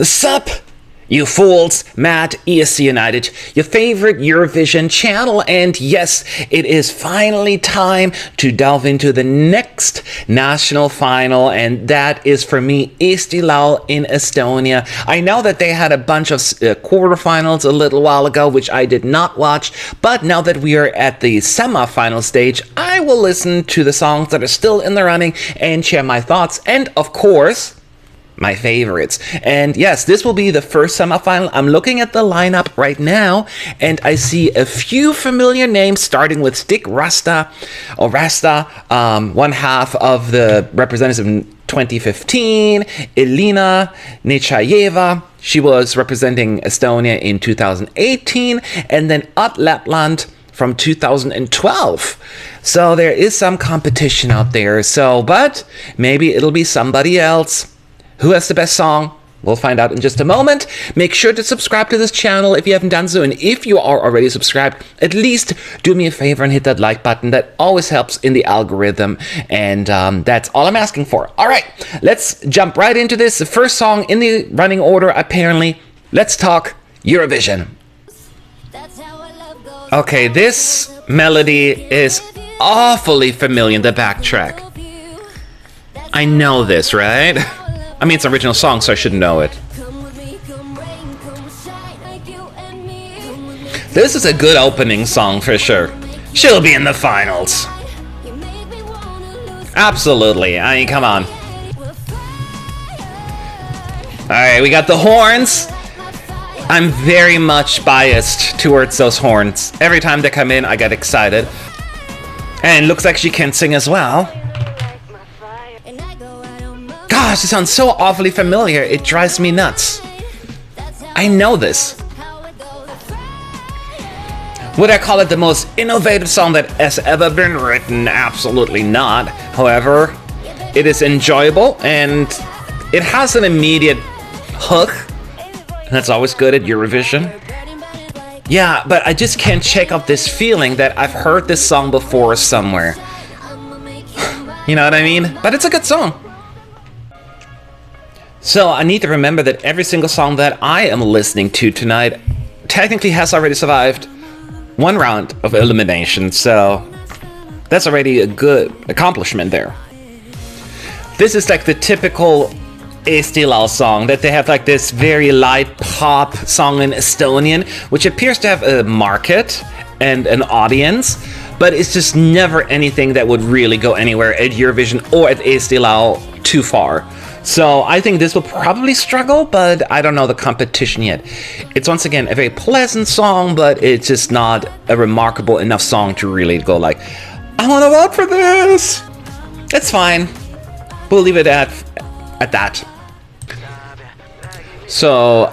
Sup, you fools, Matt, ESC United, your favorite Eurovision channel, and yes, it is finally time to delve into the next national final, and that is for me, Eesti Laul in Estonia. I know that they had a bunch of quarterfinals a little while ago, which I did not watch, but now that we are at the semi-final stage, I will listen to the songs that are still in the running and share my thoughts, and of course, my favorites. And yes, this will be the first semifinal. I'm looking at the lineup right now, and I see a few familiar names, starting with Stick Rasta, one half of the representatives in 2015, Elina, Nechayeva. She was representing Estonia in 2018, and then Ott Lepland from 2012. So there is some competition out there. But maybe it'll be somebody else. Who has the best song? We'll find out in just a moment. Make sure to subscribe to this channel if you haven't done so. And if you are already subscribed, at least do me a favor and hit that like button. That always helps in the algorithm. And that's all I'm asking for. All right, let's jump right into this. The first song in the running order, apparently. Let's talk Eurovision. Okay, this melody is awfully familiar in the backtrack. I know this, right? I mean, it's an original song, so I should know it. This is a good opening song for sure. She'll be in the finals. Absolutely. I mean, come on. Alright, we got the horns. I'm very much biased towards those horns. Every time they come in, I get excited. And looks like she can sing as well. Gosh, it sounds so awfully familiar, it drives me nuts. I know this. Would I call it the most innovative song that has ever been written? Absolutely not. However, it is enjoyable and it has an immediate hook. And that's always good at Eurovision. Yeah, but I just can't shake off this feeling that I've heard this song before somewhere. You know what I mean? But it's a good song. So I need to remember that every single song that I am listening to tonight technically has already survived one round of elimination, so that's already a good accomplishment there. This is like the typical Eesti Laul song, that they have like this very light pop song in Estonian, which appears to have a market and an audience, but it's just never anything that would really go anywhere at Eurovision or at Eesti Laul too far. So I think this will probably struggle, but I don't know the competition yet. It's once again a very pleasant song, but it's just not a remarkable enough song to really go like, I want to vote for this. It's fine. We'll leave it at that. So,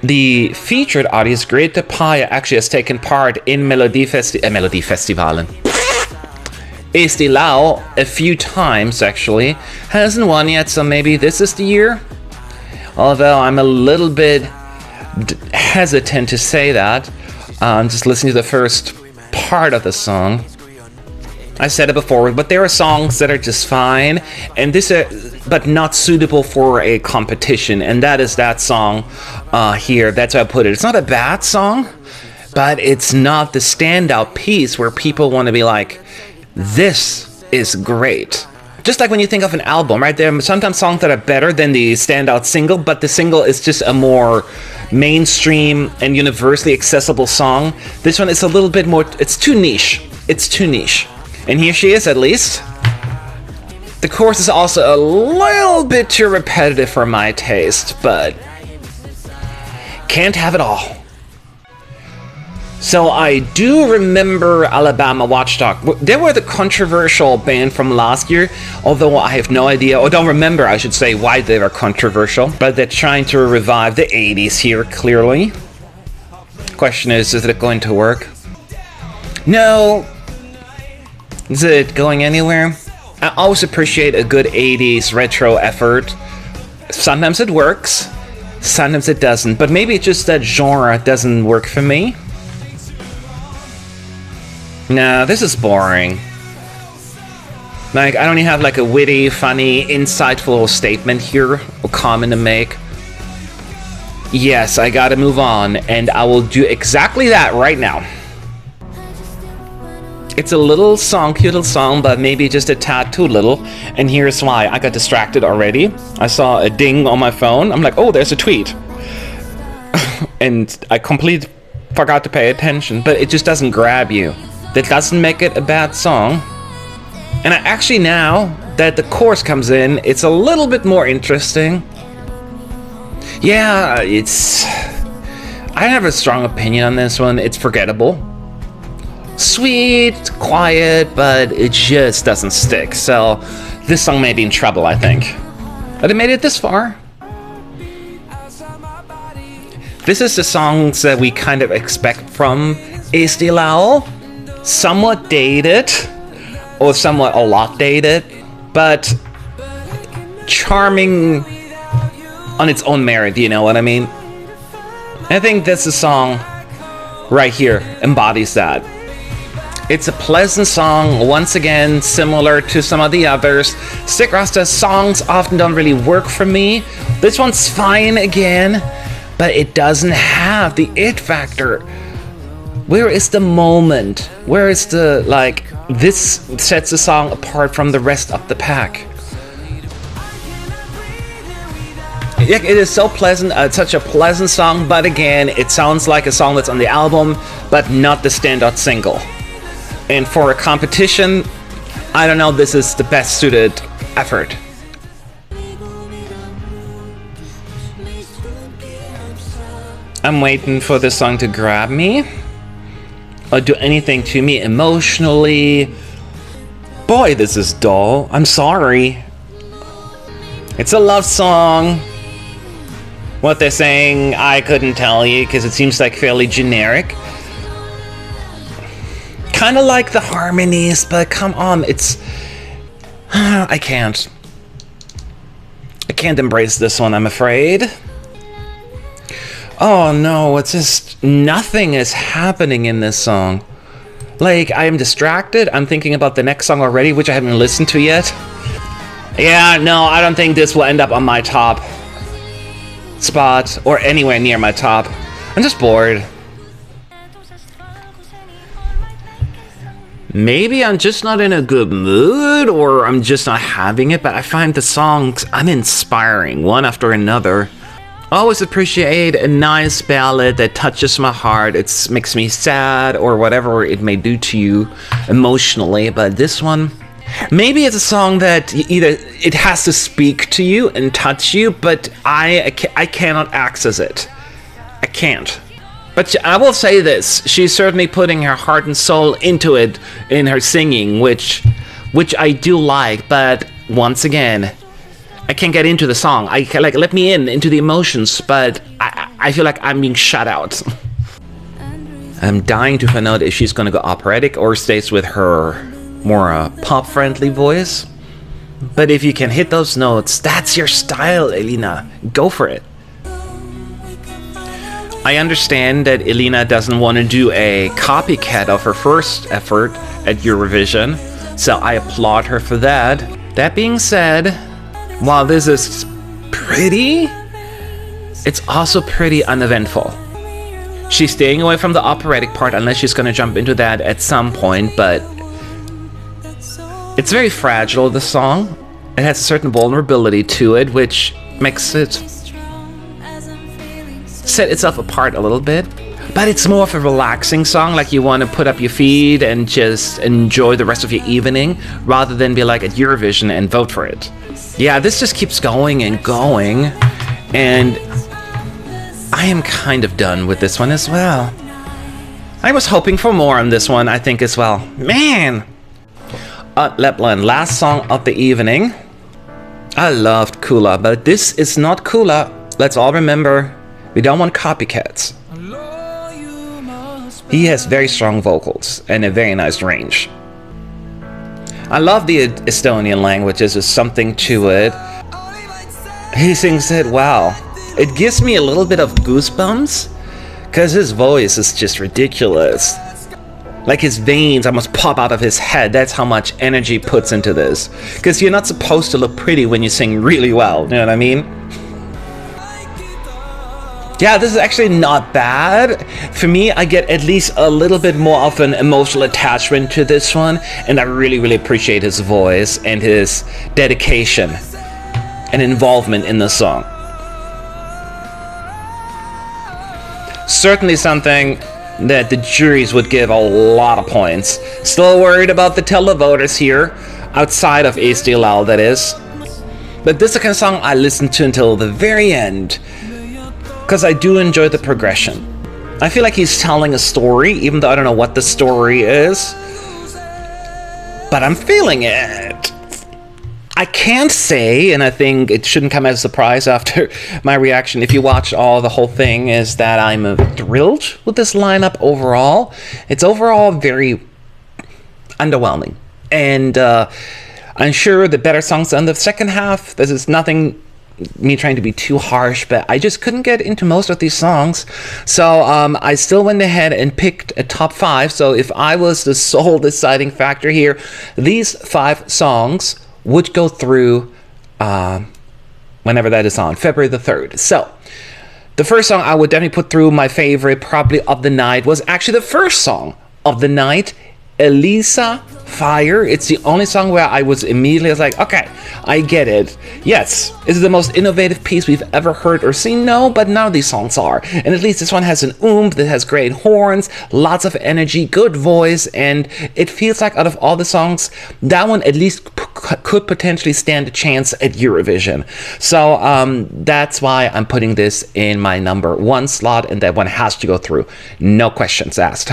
the featured artist, Grete Paia, actually has taken part in Melodifestivalen. Eesti Laul a few times, actually. Hasn't won yet, so maybe this is the year. Although I'm a little bit hesitant to say that. Just listening to the first part of the song. I said it before, but there are songs that are just fine, and but not suitable for a competition, and that is that song here. That's how I put it. It's not a bad song, but it's not the standout piece where people want to be like, this is great. Just like when you think of an album, right? There are sometimes songs that are better than the standout single, but the single is just a more mainstream and universally accessible song. This one is a little bit more, it's too niche. It's too niche. And here she is, at least. The chorus is also a little bit too repetitive for my taste, but can't have it all. So I do remember Alabama Watchdog. They were the controversial band from last year, although I have no idea, or don't remember, I should say, why they were controversial. But they're trying to revive the 80s here, clearly. Question is it going to work? No. Is it going anywhere? I always appreciate a good 80s retro effort. Sometimes it works, sometimes it doesn't. But maybe it's just that genre doesn't work for me. No, this is boring. Like, I don't even have like a witty, funny, insightful statement here or comment to make. Yes, I gotta move on, and I will do exactly that right now. It's a little song, cute little song, but maybe just a tad too little. And here's why. I got distracted already. I saw a ding on my phone. I'm like, oh, there's a tweet. And I completely forgot to pay attention, but it just doesn't grab you. That doesn't make it a bad song. And I actually, now that the chorus comes in, it's a little bit more interesting. Yeah, I have a strong opinion on this one. It's forgettable. Sweet, quiet, but it just doesn't stick. So this song may be in trouble, I think. But it made it this far. This is the songs that we kind of expect from Eesti Laul. Somewhat dated, or somewhat a lot dated, but charming on its own merit, you know what I mean? I think this song right here embodies that. It's a pleasant song, once again, similar to some of the others. Stick Rasta songs often don't really work for me. This one's fine again, but it doesn't have the it factor. Where is the moment? Where is the, like, this sets the song apart from the rest of the pack. It is so pleasant, such a pleasant song, but again, it sounds like a song that's on the album, but not the standout single. And for a competition, I don't know, this is the best suited effort. I'm waiting for this song to grab me, or do anything to me emotionally. Boy, this is dull. I'm sorry. It's a love song. What they're saying, I couldn't tell you, because it seems like fairly generic. Kind of like the harmonies, but come on, it's... I can't embrace this one, I'm afraid. Oh no, it's just... nothing is happening in this song. Like, I am distracted, I'm thinking about the next song already, which I haven't listened to yet. Yeah, no, I don't think this will end up on my top spot, or anywhere near my top. I'm just bored. Maybe I'm just not in a good mood, or I'm just not having it, but I find the songs uninspiring, one after another. I always appreciate a nice ballad that touches my heart. It makes me sad, or whatever it may do to you emotionally, but this one... maybe it's a song that either it has to speak to you and touch you, but I cannot access it. I can't. But I will say this, she's certainly putting her heart and soul into it in her singing, which I do like, but once again, I can't get into the song. Let me into the emotions, but I feel like I'm being shut out. I'm dying to find out if she's gonna go operatic or stays with her more pop-friendly voice. But if you can hit those notes, that's your style, Elina. Go for it. I understand that Elina doesn't want to do a copycat of her first effort at Eurovision, so I applaud her for that. That being said, while this is pretty, it's also pretty uneventful. She's staying away from the operatic part unless she's going to jump into that at some point, but it's very fragile, the song. It has a certain vulnerability to it, which makes it set itself apart a little bit. But it's more of a relaxing song, like you want to put up your feet and just enjoy the rest of your evening, rather than be like at Eurovision and vote for it. Yeah, this just keeps going and going, and I am kind of done with this one as well. I was hoping for more on this one, I think, as well. Man! Ott Lepland, last song of the evening. I loved Kula, but this is not Kula. Let's all remember, we don't want copycats. He has very strong vocals and a very nice range. I love the Estonian languages, there's something to it. He sings it well. It gives me a little bit of goosebumps, because his voice is just ridiculous. Like his veins almost pop out of his head. That's how much energy puts into this. Because you're not supposed to look pretty when you sing really well. You know what I mean? Yeah, this is actually not bad. For me, I get at least a little bit more of an emotional attachment to this one. And I really, really appreciate his voice and his dedication and involvement in the song. Certainly something that the juries would give a lot of points. Still worried about the televoters here, outside of Eesti Laul, that is. But this is the kind of song I listen to until the very end, because I do enjoy the progression. I feel like he's telling a story, even though I don't know what the story is. But I'm feeling it. I can't say, and I think it shouldn't come as a surprise after my reaction, if you watch the whole thing, is that I'm thrilled with this lineup overall. It's overall very underwhelming. And I'm sure the better songs in the second half, this is nothing me trying to be too harsh, but I just couldn't get into most of these songs. So I still went ahead and picked a top 5. So if I was the sole deciding factor here, these 5 songs would go through whenever that is on, February the 3rd. So the first song I would definitely put through, my favorite probably of the night, was actually the first song of the night, Elysa, Fire. It's the only song where I was immediately like, okay, I get it. Yes, is it the most innovative piece we've ever heard or seen? No, but none of these songs are. And at least this one has an oomph, that has great horns, lots of energy, good voice, and it feels like out of all the songs, that one at least could potentially stand a chance at Eurovision. So that's why I'm putting this in my number 1 slot, and that one has to go through. No questions asked.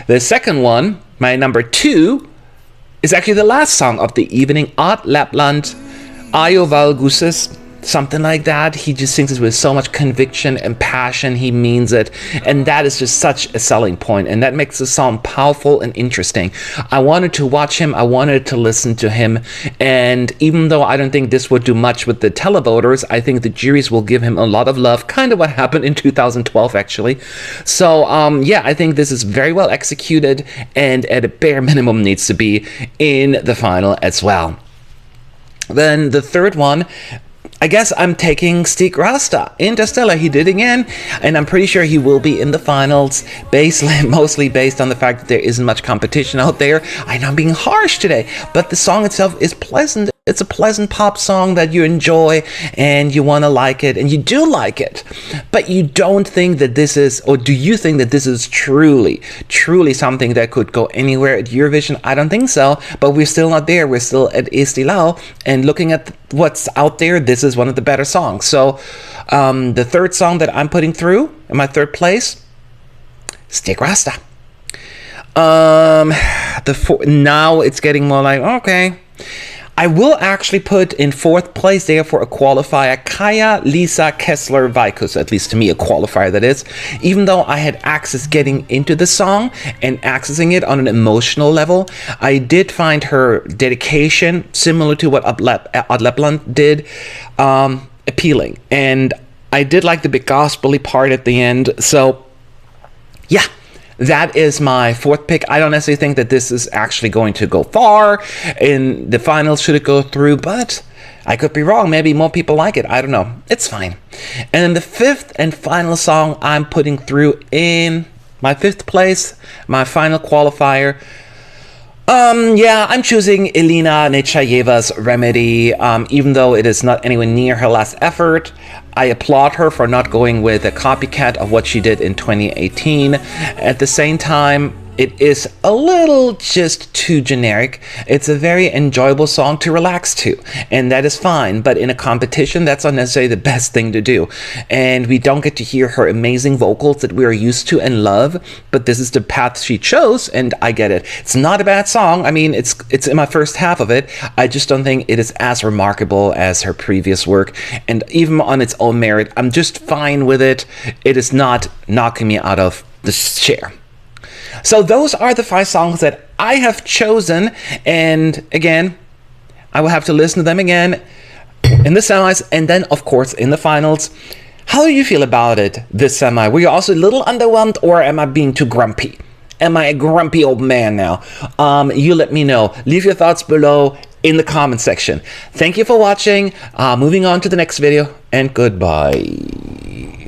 The second one, my number 2, is actually the last song of the evening, Ott Lepland, Aovalguses, something like that. He just sings it with so much conviction and passion. He means it, and that is just such a selling point, and that makes the song powerful and interesting. I wanted to watch him, I wanted to listen to him, and even though I don't think this would do much with the televoters, I think the juries will give him a lot of love, kind of what happened in 2012 actually. So yeah, I think this is very well executed, and at a bare minimum needs to be in the final as well. Then the third one, I guess I'm taking Stig Rasta, Interstellar. He did again, and I'm pretty sure he will be in the finals, mostly based on the fact that there isn't much competition out there. I know I'm being harsh today, but the song itself is pleasant. It's a pleasant pop song that you enjoy, and you want to like it, and you do like it. But you don't think that this is, or do you think that this is truly something that could go anywhere at Eurovision? I don't think so, but we're still not there. We're still at Eesti Laul, and looking at what's out there, this is one of the better songs. So the third song that I'm putting through in my third place, Stig Rasta. Now it's getting more like, okay. I will actually put in fourth place there for a qualifier, Kaia-Liisa, Kesler, Vaikus, at least to me a qualifier that is, even though I had access getting into the song and accessing it on an emotional level. I did find her dedication, similar to what Ott Lepland did, appealing, and I did like the big gospel-y part at the end. So yeah, that is my fourth pick. I don't necessarily think that this is actually going to go far in the finals should it go through, but I could be wrong. Maybe more people like it. I don't know. It's fine. And then the fifth and final song I'm putting through in my fifth place, my final qualifier. Yeah, I'm choosing Elina Nechayeva's Remedy. Even though it is not anywhere near her last effort, I applaud her for not going with a copycat of what she did in 2018. At the same time, it is a little just too generic. It's a very enjoyable song to relax to, and that is fine. But in a competition, that's not necessarily the best thing to do. And we don't get to hear her amazing vocals that we are used to and love, but this is the path she chose, and I get it. It's not a bad song. I mean, it's in my first half of it. I just don't think it is as remarkable as her previous work. And even on its own merit, I'm just fine with it. It is not knocking me out of the chair. So those are the 5 songs that I have chosen, and again, I will have to listen to them again in the semis, and then of course in the finals. How do you feel about it this semi? Were you also a little underwhelmed, or am I being too grumpy? Am I a grumpy old man now? You let me know. Leave your thoughts below in the comment section. Thank you for watching. Moving on to the next video, and goodbye.